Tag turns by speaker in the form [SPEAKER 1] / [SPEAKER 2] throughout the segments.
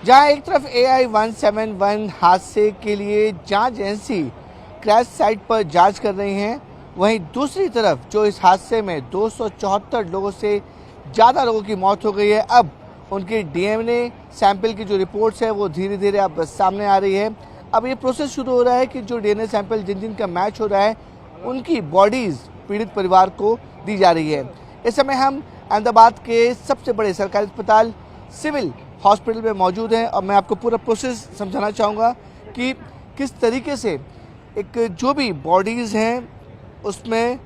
[SPEAKER 1] जहां एक तरफ AI-171 हादसे के लिए जांच एजेंसी क्रैश साइट पर जांच कर रही हैं, वहीं दूसरी तरफ जो इस हादसे में 274 लोगों से ज़्यादा लोगों की मौत हो गई है, अब उनकी DNA सैंपल की जो रिपोर्ट्स है वो धीरे धीरे अब सामने आ रही है। अब ये प्रोसेस शुरू हो रहा है कि जो DNA सैंपल जिन जिन का मैच हो रहा है उनकी बॉडीज़ पीड़ित परिवार को दी जा रही है। इस समय हम अहमदाबाद के सबसे बड़े सरकारी अस्पताल सिविल हॉस्पिटल में मौजूद हैं और मैं आपको पूरा प्रोसेस समझाना चाहूँगा कि किस तरीके से एक जो भी बॉडीज़ हैं उसमें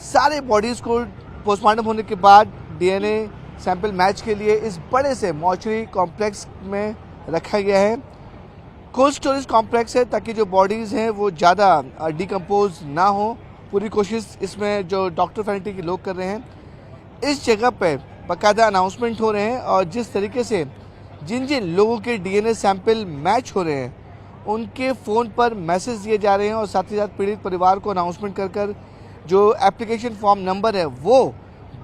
[SPEAKER 1] सारे बॉडीज़ को पोस्टमार्टम होने के बाद DNA सैंपल मैच के लिए इस बड़े से मॉर्चरी कॉम्प्लेक्स में रखा गया है। कोल्ड स्टोरेज कॉम्प्लेक्स है ताकि जो बॉडीज़ हैं वो ज़्यादा डिकम्पोज ना हो। पूरी कोशिश इसमें जो डॉक्टर फैकल्टी के लोग कर रहे हैं। इस जगह पर बाकायदा अनाउंसमेंट हो रहे हैं और जिस तरीके से जिन जिन लोगों के DNA सैंपल मैच हो रहे हैं उनके फ़ोन पर मैसेज दिए जा रहे हैं और साथ ही साथ पीड़ित परिवार को अनाउंसमेंट कर कर जो एप्लीकेशन फॉर्म नंबर है वो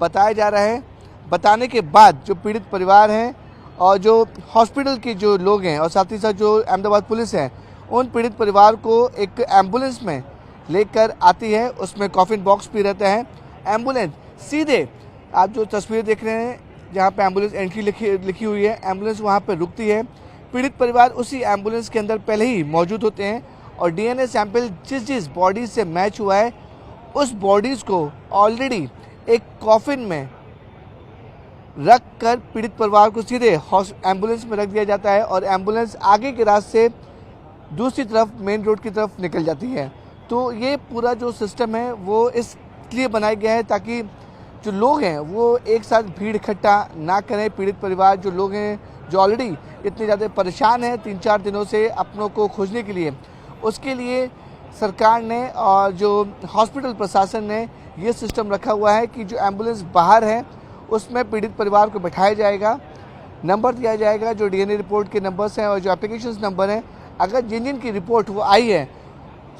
[SPEAKER 1] बताया जा रहा है। बताने के बाद जो पीड़ित परिवार हैं और जो हॉस्पिटल के जो लोग हैं और साथ ही साथ जो अहमदाबाद पुलिस है उन पीड़ित परिवार को एक एम्बुलेंस में लेकर आती है। उसमें कॉफिन बॉक्स भी रहता है। एम्बुलेंस सीधे आप जो तस्वीर देख रहे हैं जहाँ पे एम्बुलेंस एंट्री लिखी हुई है, एम्बुलेंस वहाँ पे रुकती है। पीड़ित परिवार उसी एम्बुलेंस के अंदर पहले ही मौजूद होते हैं और DNA सैंपल जिस जिस बॉडी से मैच हुआ है उस बॉडीज़ को ऑलरेडी एक कॉफिन में रख कर पीड़ित परिवार को सीधे एम्बुलेंस में रख दिया जाता है और एम्बुलेंस आगे के रास्ते से दूसरी तरफ मेन रोड की तरफ निकल जाती है। तो ये पूरा जो सिस्टम है वो इसलिए बनाया गया है ताकि जो लोग हैं वो एक साथ भीड़ इकट्ठा ना करें। पीड़ित परिवार जो लोग हैं जो ऑलरेडी इतने ज़्यादा परेशान हैं 3-4 दिनों से अपनों को खोजने के लिए, उसके लिए सरकार ने और जो हॉस्पिटल प्रशासन ने ये सिस्टम रखा हुआ है कि जो एम्बुलेंस बाहर है उसमें पीड़ित परिवार को बैठाया जाएगा, नंबर दिया जाएगा जो DNA रिपोर्ट के नंबर्स हैं और जो एप्लीकेशन नंबर हैं। अगर जिन जिन की रिपोर्ट वो आई है,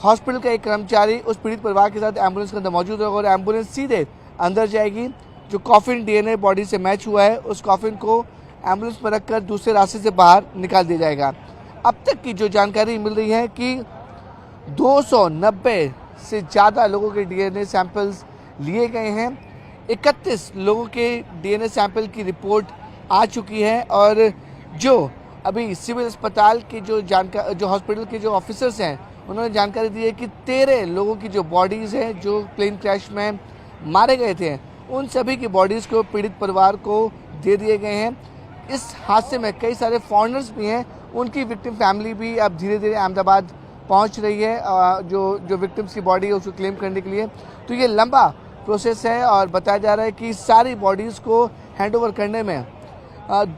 [SPEAKER 1] हॉस्पिटल का एक कर्मचारी उस पीड़ित परिवार के साथ एम्बुलेंस के अंदर मौजूद होगा और एम्बुलेंस सीधे अंदर जाएगी। जो कॉफिन DNA बॉडी से मैच हुआ है उस कॉफिन को एम्बुलेंस पर रखकर दूसरे रास्ते से बाहर निकाल दिया जाएगा। अब तक की जो जानकारी मिल रही है कि 290 से ज़्यादा लोगों के DNA सैंपल्स लिए गए हैं। 31 लोगों के DNA सैंपल की रिपोर्ट आ चुकी है और जो अभी सिविल अस्पताल के जो हॉस्पिटल के जो ऑफिसर्स हैं उन्होंने जानकारी दी है कि 13 लोगों की जो बॉडीज़ हैं जो प्लेन क्रैश में मारे गए थे उन सभी की बॉडीज़ को पीड़ित परिवार को दे दिए गए हैं। इस हादसे में कई सारे फॉरेनर्स भी हैं, उनकी विक्टिम फैमिली भी अब धीरे धीरे अहमदाबाद पहुंच रही है जो विक्टिम्स की बॉडी है उसको क्लेम करने के लिए। तो ये लंबा प्रोसेस है और बताया जा रहा है कि सारी बॉडीज़ को हैंडओवर करने में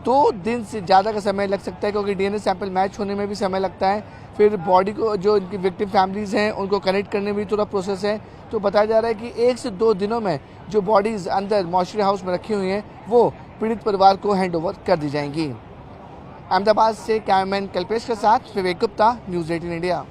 [SPEAKER 1] 2 दिन से ज़्यादा का समय लग सकता है क्योंकि DNA सैंपल मैच होने में भी समय लगता है। फिर बॉडी को जो इनकी विक्टिम फैमिलीज़ हैं उनको कनेक्ट करने में भी थोड़ा प्रोसेस है। तो बताया जा रहा है कि 1 से 2 दिनों में जो बॉडीज़ अंदर मॉर्चरी हाउस में रखी हुई हैं वो पीड़ित परिवार को हैंडओवर कर दी जाएंगी। अहमदाबाद से कैमरामैन कल्पेश के साथ विवेक गुप्ता, न्यूज़ 18 इंडिया।